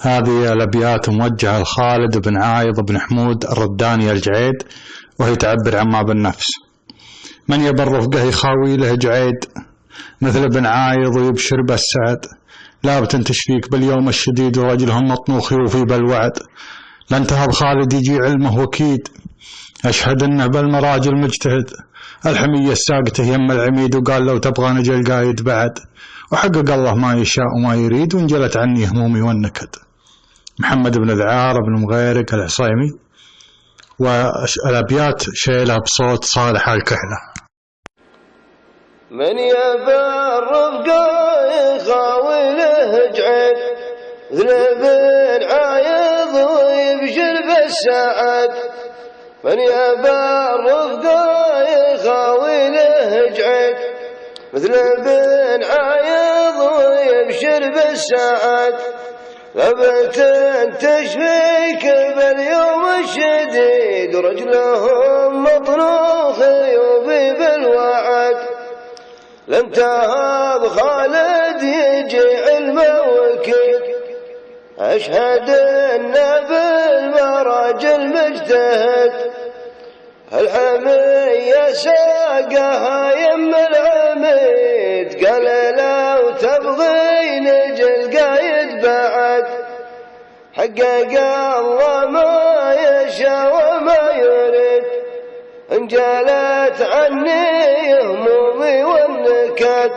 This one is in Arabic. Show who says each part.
Speaker 1: هذه الأبيات موجهة لخالد بن عايض بن حمود الرداني الجعيد، وهي تعبر عن ما بالنفس. من يبى رفقه يخاوي له جعيد، مثل ابن عايض ويبشر بالسعد، لا بتنتشفيك باليوم الشديد ورجلهم مطنوخ يوفي بالوعد. لن تهب خالد يجي علمه وكيد، أشهد أنه بالمراجل مجتهد. الحمية الساقته يم العميد، وقال لو تبغى نجل قايد بعد، وحقق الله ما يشاء وما يريد، وانجلت عني همومي والنكد. محمد بن ذعار بن مغيرق العصيمي. والأبيات شيلها بصوت صالح الكحلة.
Speaker 2: من يبى الرفقة يخاوي له جعيد، ذنب عايض ويبشر بالسعد. من يبى الرفقة يخاوي له جعيد، مثل ابن عايض ويبشر بالسعد. ثبت تشفيك باليوم الشديد، ورجلهم مطروخ يوفي بالوعد. لم تهب خالد يجي علمه وكيد، أشهد أن بالمراجل مجتهد. الحمية ساقها يم العميد، قال لو تبغي نجل قايد بعد. حقق الله ما يشاء وما يريد، انجلت عني همومي والنكد.